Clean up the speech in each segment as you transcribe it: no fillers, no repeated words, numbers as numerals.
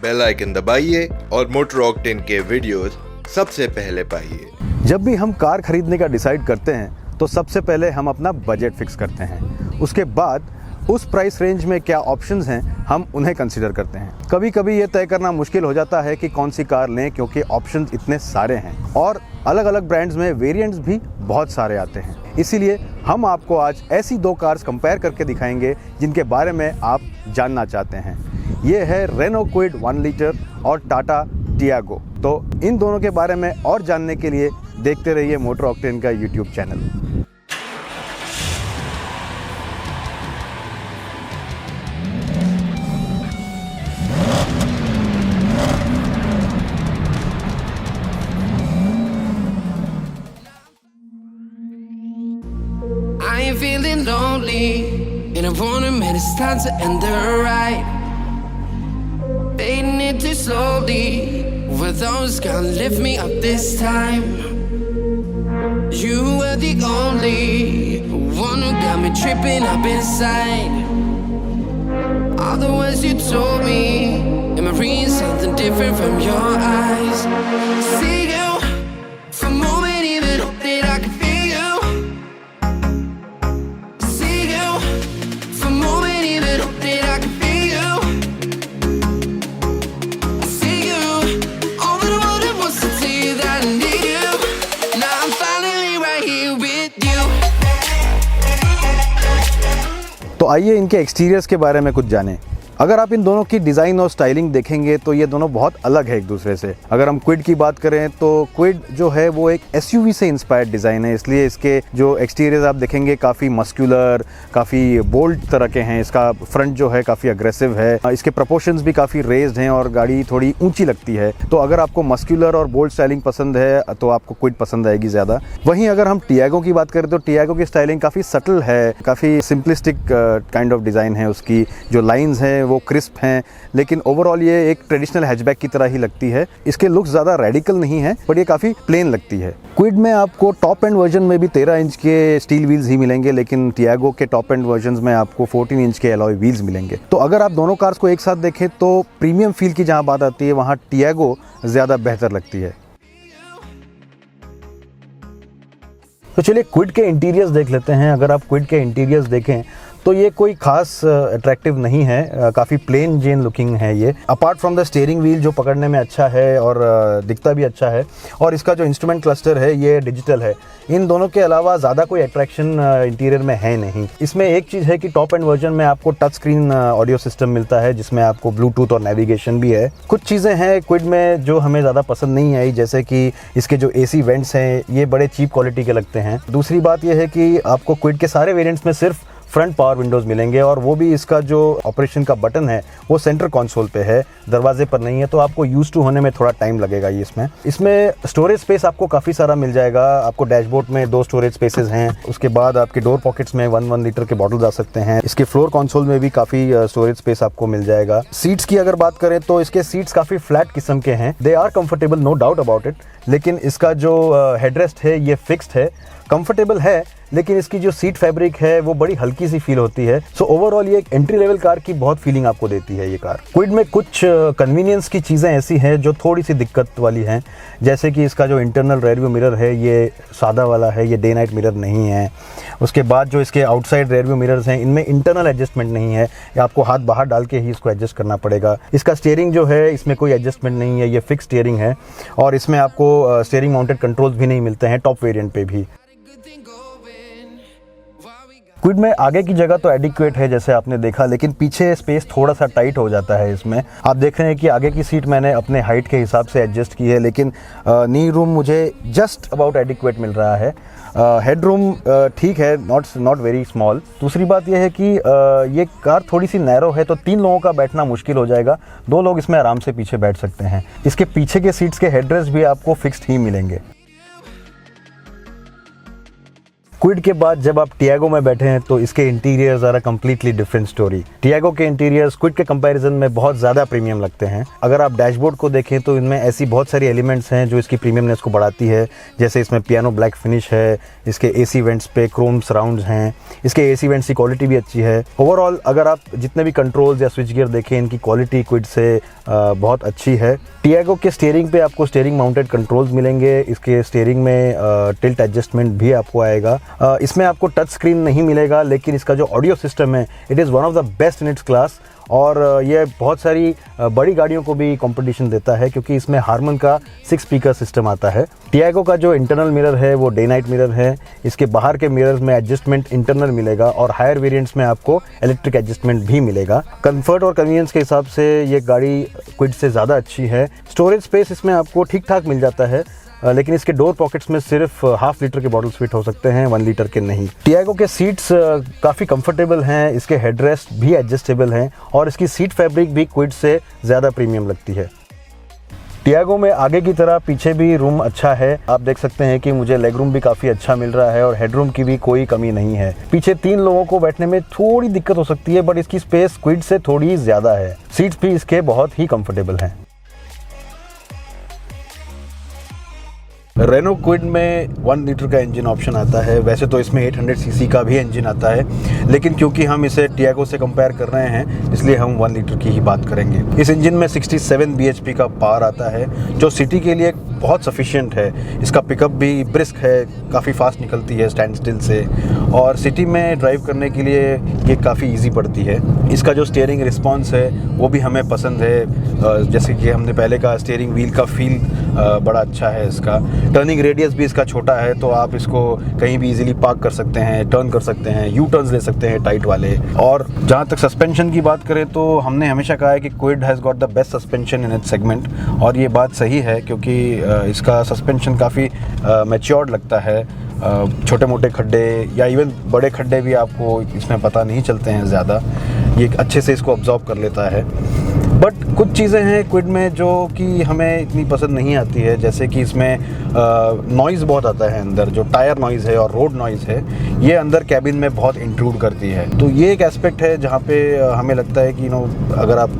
Bell icon दबाइए और motor octane के वीडियोस सबसे पहले पाइए। जब भी हम कार खरीदने का डिसाइड करते हैं तो सबसे पहले हम अपना बजट फिक्स करते हैं। उसके बाद उस प्राइस रेंज में क्या ऑप्शंस हैं हम उन्हें कंसीडर करते हैं। कभी कभी ये तय करना मुश्किल हो जाता है कि कौन सी कार लें, क्योंकि ऑप्शंस इतने सारे हैं और अलग अलग ब्रांड्स में वेरिएंट्स भी बहुत सारे आते हैं। इसीलिए हम आपको आज ऐसी दो कार्स कंपेयर करके दिखाएंगे जिनके बारे में आप जानना चाहते हैं। ये है रेनो क्विड 1 लीटर और टाटा टियागो। तो इन दोनों के बारे में और जानने के लिए देखते रहिए मोटर ऑक्टेन का YouTube channel. I ain't feeling lonely, and I wanna admit it's time to end the ride. Fading it too slowly, were those gonna lift me up this time? You were the only one who got me tripping up inside. All the words you told me, am I reading something different from your eyes? See you for a moment, even hope that I can feel you. See you for a moment, even hope that I can feel you. See you, all that I wanted was to tell you that I need you. Now I'm finally right here with you. तो आइए इनके exteriors के बारे में कुछ जानें। अगर आप इन दोनों की डिज़ाइन और स्टाइलिंग देखेंगे तो ये दोनों बहुत अलग है एक दूसरे से। अगर हम क्विड की बात करें तो क्विड जो है वो एक एसयूवी से इंस्पायर्ड डिज़ाइन है, इसलिए इसके जो एक्सटीरियर्स आप देखेंगे काफ़ी मस्कुलर, काफ़ी बोल्ड तरह के हैं। इसका फ्रंट जो है काफ़ी अग्रेसिव है, इसके प्रोपोर्शंस भी काफ़ी रेज्ड हैं और गाड़ी थोड़ी ऊंची लगती है। तो अगर आपको मस्कुलर और बोल्ड स्टाइलिंग पसंद है तो आपको क्विड पसंद आएगी ज़्यादा। वहीं अगर हम टियागो की बात करें तो टियागो की स्टाइलिंग काफ़ी सटल है, काफ़ी सिंपलिस्टिक काइंड ऑफ डिज़ाइन है। उसकी जो लाइन्स हैं वो क्रिस्प हैं, लेकिन ओवरऑल ये एक ट्रेडिशनल हैचबैक की तरह ही लगती है। इसके लुक्स ज़्यादा रेडिकल नहीं है, बट ये काफ़ी प्लेन लगती है। क्विड में आपको टॉप एंड वर्जन में भी 13 इंच के स्टील व्हील्स ही मिलेंगे, लेकिन टियागो के टॉप एंड वर्जन्स में आपको 14 इंच के एलॉय व्हील्स मिलेंगे। तो अगर आप दोनों कार्स को एक साथ देखें तो प्रीमियम फील की जहाँ बात आती है वहाँ टियागो ज़्यादा बेहतर लगती है। तो चलिए क्विड के इंटीरियर्स देख लेते हैं। अगर आप क्विड के इंटीरियर्स देखें तो ये कोई खास अट्रैक्टिव नहीं है, काफ़ी प्लेन जेन लुकिंग है ये। Apart from the steering wheel जो पकड़ने में अच्छा है और दिखता भी अच्छा है, और इसका जो इंस्ट्रूमेंट क्लस्टर है ये डिजिटल है। इन दोनों के अलावा ज़्यादा कोई अट्रैक्शन इंटीरियर में है नहीं। इसमें एक चीज़ है कि टॉप एंड वर्जन में आपको टच स्क्रीन ऑडियो सिस्टम मिलता है, जिसमें आपको ब्लूटूथ और नेविगेशन भी है। कुछ चीज़ें हैं क्विड में जो हमें ज़्यादा पसंद नहीं आई, जैसे कि इसके जो AC वेंट्स हैं ये बड़े चीप क्वालिटी के लगते हैं। दूसरी बात यह है कि आपको क्विड के सारे वेरिएंट्स में सिर्फ फ्रंट पावर विंडोज़ मिलेंगे, और वो भी इसका जो ऑपरेशन का बटन है वो सेंटर कंसोल पे है, दरवाजे पर नहीं है। तो आपको यूज टू होने में थोड़ा टाइम लगेगा ये इसमें स्टोरेज स्पेस आपको काफ़ी सारा मिल जाएगा। आपको डैशबोर्ड में 2 स्टोरेज स्पेसेस हैं। उसके बाद आपके डोर पॉकेट्स में 1 लीटर के बॉटल आ सकते हैं। इसके फ्लोर कंसोल में भी काफ़ी स्टोरेज स्पेस आपको मिल जाएगा। सीट्स की अगर बात करें तो इसके सीट्स काफ़ी फ्लैट किस्म के हैं। They are comfortable, no doubt about it, लेकिन इसका जो हेडरेस्ट है ये फिक्स्ड है। कंफर्टेबल है, लेकिन इसकी जो सीट फैब्रिक है वो बड़ी हल्की सी फील होती है। सो ओवरऑल ये एक एंट्री लेवल कार की बहुत फीलिंग आपको देती है ये कार। क्विड में कुछ कन्वीनियंस की चीज़ें ऐसी हैं जो थोड़ी सी दिक्कत वाली हैं, जैसे कि इसका जो इंटरनल रेयर व्यू मिरर है ये सादा वाला है, ये डे नाइट मिरर नहीं है। उसके बाद जो इसके आउटसाइड रेयर व्यू मिरर्स हैं इनमें इंटरनल एडजस्टमेंट नहीं है, आपको हाथ बाहर डाल के ही इसको एडजस्ट करना पड़ेगा। इसका स्टीयरिंग जो है इसमें कोई एडजस्टमेंट नहीं है, ये फिक्स स्टीयरिंग है, और इसमें आपको स्टीयरिंग माउंटेड कंट्रोल्स भी नहीं मिलते हैं टॉप वेरिएंट पे भी। क्विड में आगे की जगह तो एडिक्वेट है जैसे आपने देखा, लेकिन पीछे स्पेस थोड़ा सा टाइट हो जाता है इसमें। आप देख रहे हैं कि आगे की सीट मैंने अपने हाइट के हिसाब से एडजस्ट की है, लेकिन नी रूम मुझे जस्ट अबाउट एडिक्वेट मिल रहा है। हेड रूम ठीक है, नॉट वेरी स्मॉल। दूसरी बात यह है कि ये कार थोड़ी सी नैरो है, तो 3 लोगों का बैठना मुश्किल हो जाएगा। 2 लोग इसमें आराम से पीछे बैठ सकते हैं। इसके पीछे के सीट्स के हेडरेस्ट भी आपको फिक्स्ड ही मिलेंगे। क्विड के बाद जब आप टियागो में बैठे हैं तो इसके interiors are a completely different story. Tiago के इंटीरियर्स क्विड के कंपैरिजन में बहुत ज़्यादा प्रीमियम लगते हैं। अगर आप डैशबोर्ड को देखें तो इनमें ऐसी बहुत सारी एलिमेंट्स हैं जो इसकी प्रीमियमनेस को बढ़ाती है, जैसे इसमें पियानो ब्लैक फिनिश है, इसके एसी वेंट्स पे क्रोम सराउंड्स हैं, इसके एसी वेंट्स की क्वालिटी भी अच्छी है। ओवरऑल अगर आप जितने भी कंट्रोल्स या स्विच गियर देखें, इनकी क्वालिटी क्विड से बहुत अच्छी है। टियागो के स्टीयरिंग पे आपको स्टीयरिंग माउंटेड कंट्रोल्स मिलेंगे। इसके स्टीयरिंग में टिल्ट एडजस्टमेंट भी आपको आएगा। इसमें आपको टच स्क्रीन नहीं मिलेगा, लेकिन इसका जो ऑडियो सिस्टम है it is one of the best in its class. और ये बहुत सारी बड़ी गाड़ियों को भी कंपटीशन देता है क्योंकि इसमें हारमन का 6 स्पीकर सिस्टम आता है। टियागो का जो इंटरनल मिरर है वो डे नाइट मिरर है। इसके बाहर के मिरर्स में एडजस्टमेंट इंटरनल मिलेगा और हायर वेरिएंट्स में आपको इलेक्ट्रिक एडजस्टमेंट भी मिलेगा। कंफर्ट और कन्वीनियंस के हिसाब से ये गाड़ी क्विड से ज़्यादा अच्छी है। स्टोरेज स्पेस इसमें आपको ठीक ठाक मिल जाता है, लेकिन इसके डोर पॉकेट्स में सिर्फ ½ लीटर के बॉटल्स फिट हो सकते हैं, 1 लीटर के नहीं। टियागो के सीट्स काफ़ी कंफर्टेबल हैं, इसके हेडरेस्ट भी एडजस्टेबल हैं और इसकी सीट फैब्रिक भी क्विड से ज़्यादा प्रीमियम लगती है। टियागो में आगे की तरह पीछे भी रूम अच्छा है। आप देख सकते हैं कि मुझे लेग रूम भी काफ़ी अच्छा मिल रहा है और हेडरूम की भी कोई कमी नहीं है। पीछे 3 लोगों को बैठने में थोड़ी दिक्कत हो सकती है, बट इसकी स्पेस क्विड से थोड़ी ज़्यादा है। सीट्स भी इसके बहुत ही कंफर्टेबल हैं। रेनो क्विड में 1 लीटर का इंजन ऑप्शन आता है। वैसे तो इसमें 800 सीसी का भी इंजन आता है, लेकिन क्योंकि हम इसे टियागो से कंपेयर कर रहे हैं इसलिए हम 1 लीटर की ही बात करेंगे। इस इंजन में 67 bhp का पावर आता है जो सिटी के लिए बहुत सफिशिएंट है। इसका पिकअप भी ब्रिस्क है, काफ़ी फास्ट निकलती है स्टैंड स्टिल से, और सिटी में ड्राइव करने के लिए ये काफ़ी इजी पड़ती है। इसका जो स्टीयरिंग रिस्पॉन्स है वो भी हमें पसंद है। जैसे कि हमने पहले कहा, स्टीयरिंग व्हील का फील बड़ा अच्छा है इसका। टर्निंग रेडियस भी इसका छोटा है, तो आप इसको कहीं भी इजीली पार्क कर सकते हैं, टर्न कर सकते हैं, यू टर्न्स ले सकते हैं टाइट वाले। और जहाँ तक सस्पेंशन की बात करें तो हमने हमेशा कहा है कि Kwid has got the best suspension in its segment, और ये बात सही है क्योंकि इसका सस्पेंशन काफ़ी मैच्योर्ड लगता है। छोटे मोटे खड्डे या इवन बड़े खड्डे भी आपको इसमें पता नहीं चलते हैं ज़्यादा, ये अच्छे से इसको अब्जॉर्ब कर लेता है। बट कुछ चीज़ें हैं क्विड में जो कि हमें इतनी पसंद नहीं आती है, जैसे कि इसमें नॉइज़ बहुत आता है अंदर, जो टायर नॉइज़ है और रोड नॉइज़ है ये अंदर कैबिन में बहुत इंट्रूड करती है। तो ये एक एस्पेक्ट है जहाँ पे हमें लगता है कि अगर आप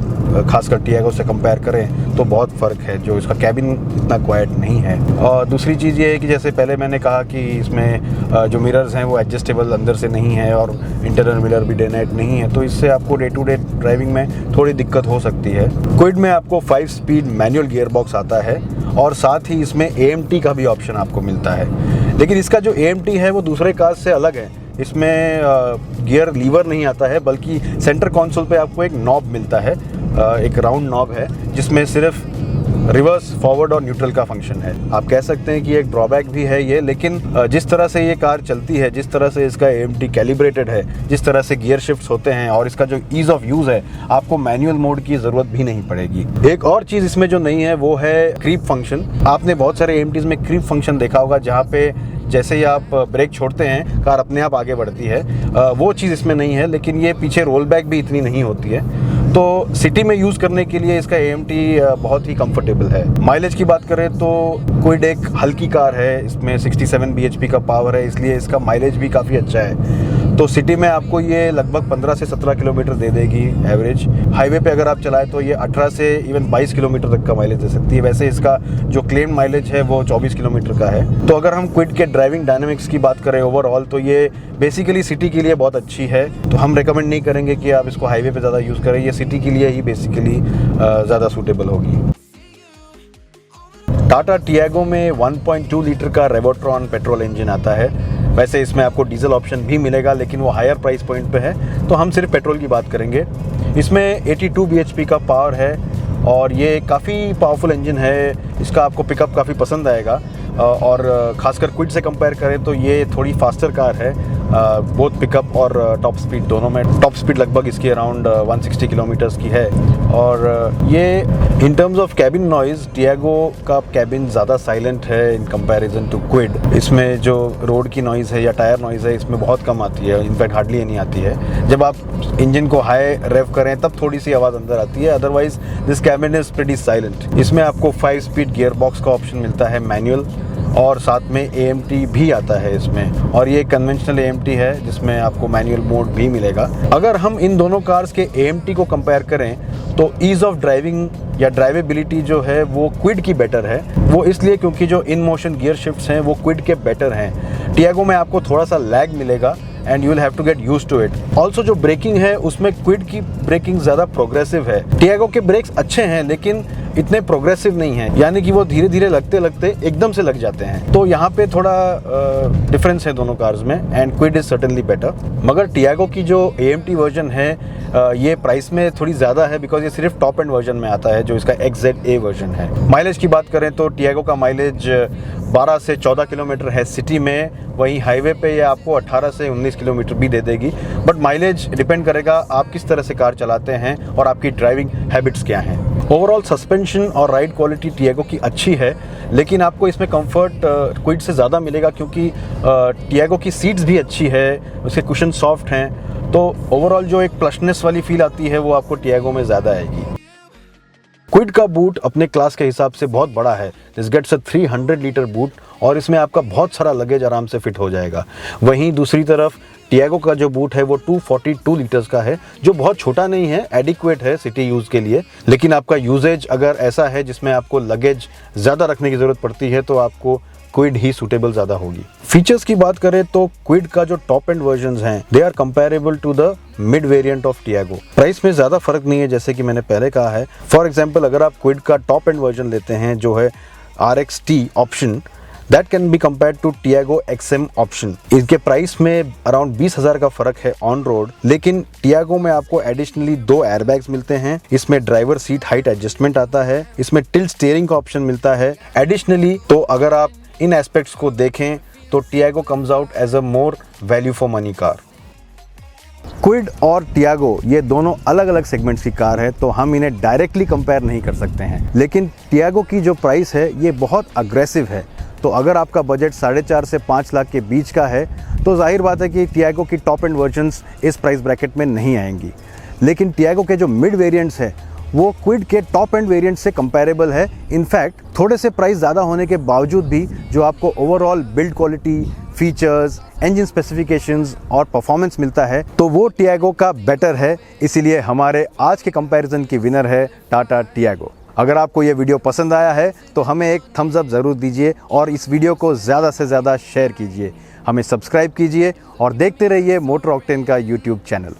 खासकर टियागो से कंपेयर करें तो बहुत फ़र्क है, जो इसका कैबिन इतना क्वाइट नहीं है। और दूसरी चीज़ ये है कि जैसे पहले मैंने कहा कि इसमें जो मिरर्स हैं वो एडजस्टेबल अंदर से नहीं है और इंटरनल मिरर भी डे नाइट नहीं है, तो इससे आपको डे टू डे ड्राइविंग में थोड़ी दिक्कत हो सकती है। क्विड में आपको 5 स्पीड मैनुअल गियर बॉक्स आता है और साथ ही इसमें AMT का भी ऑप्शन आपको मिलता है, लेकिन इसका जो AMT है वो दूसरे कार्स से अलग है। इसमें गियर लीवर नहीं आता है, बल्कि सेंटर कंसोल पे आपको एक नॉब मिलता है, एक राउंड नॉब है जिसमें सिर्फ रिवर्स, फॉरवर्ड और न्यूट्रल का फंक्शन है। आप कह सकते हैं कि एक ड्रॉबैक भी है ये, लेकिन जिस तरह से ये कार चलती है, जिस तरह से इसका AMT कैलिब्रेटेड है, जिस तरह से गियर शिफ्ट्स होते हैं और इसका जो ईज़ ऑफ यूज़ है, आपको मैनुअल मोड की ज़रूरत भी नहीं पड़ेगी। एक और चीज़ इसमें जो नहीं है वो है क्रीप फंक्शन। आपने बहुत सारे AMTs में क्रीप फंक्शन देखा होगा, जहाँ पे जैसे ही आप ब्रेक छोड़ते हैं कार अपने आप आगे बढ़ती है, वो चीज़ इसमें नहीं है। लेकिन ये पीछे रोल बैक भी इतनी नहीं होती है, तो सिटी में यूज़ करने के लिए इसका AMT बहुत ही कंफर्टेबल है। माइलेज की बात करें तो क्विड एक हल्की कार है, इसमें 67 bhp का पावर है, इसलिए इसका माइलेज भी काफ़ी अच्छा है। तो सिटी में आपको ये लगभग 15 से 17 किलोमीटर दे देगी एवरेज। हाईवे पे अगर आप चलाएं तो ये 18 से इवन 22 किलोमीटर तक का माइलेज दे सकती है। वैसे इसका जो क्लेम माइलेज है वो 24 किलोमीटर का है। तो अगर हम क्विड के ड्राइविंग डायनामिक्स की बात करें ओवरऑल, तो ये बेसिकली सिटी के लिए बहुत अच्छी है। तो हम रेकमेंड नहीं करेंगे कि आप इसको हाईवे पे ज़्यादा यूज़ करें, ये सिटी के लिए ही बेसिकली ज़्यादा सूटेबल होगी। टाटा टियागो में 1.2 लीटर का रेवोट्रॉन पेट्रोल इंजन आता है। वैसे इसमें आपको डीजल ऑप्शन भी मिलेगा, लेकिन वो हायर प्राइस पॉइंट पे है, तो हम सिर्फ पेट्रोल की बात करेंगे। इसमें 82 bhp का पावर है और ये काफ़ी पावरफुल इंजन है। इसका आपको पिकअप काफ़ी पसंद आएगा, और ख़ासकर क्विड से कंपेयर करें तो ये थोड़ी फास्टर कार है, बोथ पिकअप और टॉप स्पीड दोनों में। टॉप स्पीड लगभग इसकी अराउंड 160 किलोमीटर्स की है। और ये in terms of cabin noise, Tiago का कैबिन ज़्यादा साइलेंट है इन कंपैरिजन टू क्विड। इसमें जो रोड की नॉइज़ है या टायर नॉइज़ है इसमें बहुत कम आती है, इनफैक्ट हार्डली नहीं आती है। जब आप इंजन को हाई रेव करें तब थोड़ी सी आवाज़ अंदर आती है, otherwise this cabin is pretty silent. इसमें आपको 5 स्पीड गियर बॉक्स का ऑप्शन मिलता है मैनुअल, और साथ में AMT भी आता है इसमें, और ये कन्वेंशनल AMT है जिसमें आपको मैनुअल मोड भी मिलेगा। अगर हम इन दोनों कार्स के AMT को कंपेयर करें तो ईज़ ऑफ ड्राइविंग या ड्राइवेबिलिटी जो है वो क्विड की बेटर है। वो इसलिए क्योंकि जो इन मोशन गियर शिफ्ट्स हैं वो क्विड के बेटर हैं। टियागो में आपको थोड़ा सा लैग मिलेगा and you will have to get used to it. Also जो ब्रेकिंग है उसमें क्विड की ब्रेकिंग ज़्यादा प्रोग्रेसिव है। टियागो के ब्रेक्स अच्छे हैं लेकिन इतने प्रोग्रेसिव नहीं है, यानी कि वो धीरे धीरे लगते लगते एकदम से लग जाते हैं। तो यहाँ पे थोड़ा डिफरेंस है दोनों कार्स में and Kwid is certainly better. मगर टियागो की जो AMT वर्जन है ये प्राइस में थोड़ी ज़्यादा है बिकॉज ये सिर्फ टॉप एंड वर्जन में आता है जो इसका XZA वर्जन है। माइलेज की बात करें तो टियागो का माइलेज 12 से 14 किलोमीटर है सिटी में, वहीं हाईवे पे ये आपको 18 से 19 किलोमीटर भी दे देगी। बट माइलेज डिपेंड करेगा आप किस तरह से कार चलाते हैं और आपकी ड्राइविंग हैबिट्स क्या हैं। ओवरऑल सस्पेंशन और राइड क्वालिटी टियागो की अच्छी है, लेकिन आपको इसमें कंफर्ट क्विड से ज़्यादा मिलेगा क्योंकि टियागो की सीट्स भी अच्छी है, उसके कुशन सॉफ्ट हैं। तो ओवरऑल जो एक प्लसनेस वाली फील आती है वो आपको टियागो में ज़्यादा आएगी। क्विड का बूट अपने क्लास के हिसाब से बहुत बड़ा है। This gets a 300 litre boot और इसमें आपका बहुत सारा लगेज आराम से फिट हो जाएगा। वहीं दूसरी तरफ टियागो का जो बूट है वो 242 लीटर्स का है, जो बहुत छोटा नहीं है, एडिक्वेट है सिटी यूज़ के लिए। लेकिन आपका यूजेज अगर ऐसा है जिसमें आपको लगेज ज़्यादा रखने की ज़रूरत पड़ती है तो आपको क्विड ही सूटेबल ज़्यादा होगी। फीचर्स की बात करें तो क्विड का जो टॉप एंड वर्जन्स हैं they are comparable to the mid variant of Tiago. Price में ज़्यादा फर्क नहीं है जैसे कि मैंने पहले कहा है। फॉर एग्जांपल अगर आप क्विड का टॉप एंड वर्जन लेते हैं जो है RXT option, that can be compared to Tiago XM option. इसके प्राइस में अराउंड 20,000 का फर्क है ऑन रोड, लेकिन टियागो में आपको एडिशनली 2 एयरबैग्स मिलते हैं, इसमें ड्राइवर सीट हाइट एडजस्टमेंट आता है, इसमें टिल्ट स्टीयरिंग का ऑप्शन मिलता है एडिशनली। तो अगर आप इन एस्पेक्ट्स को देखें तो Tiago comes out as a more value for money car. Kwid और टियागो ये दोनों अलग अलग सेगमेंट्स की कार है, तो हम इन्हें डायरेक्टली कंपेयर नहीं कर सकते हैं। लेकिन टियागो की जो प्राइस है ये बहुत अग्रेसिव है, तो अगर आपका बजट 4.5 से 5 लाख के बीच का है तो जाहिर बात है कि टियागो की टॉप एंड वर्जन्स इस प्राइस ब्रैकेट में नहीं आएंगी। लेकिन टियागो के जो मिड वेरिएंट्स है वो क्विड के टॉप एंड वेरिएंट से कंपैरेबल है। इनफैक्ट थोड़े से प्राइस ज़्यादा होने के बावजूद भी जो आपको overall build quality, features, engine specifications और परफॉर्मेंस मिलता है तो वो टियागो का बेटर है। इसीलिए हमारे आज के कंपैरिजन की विनर है टाटा टियागो। अगर आपको ये वीडियो पसंद आया है तो हमें एक थम्स अप ज़रूर दीजिए और इस वीडियो को ज़्यादा से ज़्यादा शेयर कीजिए, हमें सब्सक्राइब कीजिए और देखते रहिए मोटर ऑक्टेन का YouTube चैनल।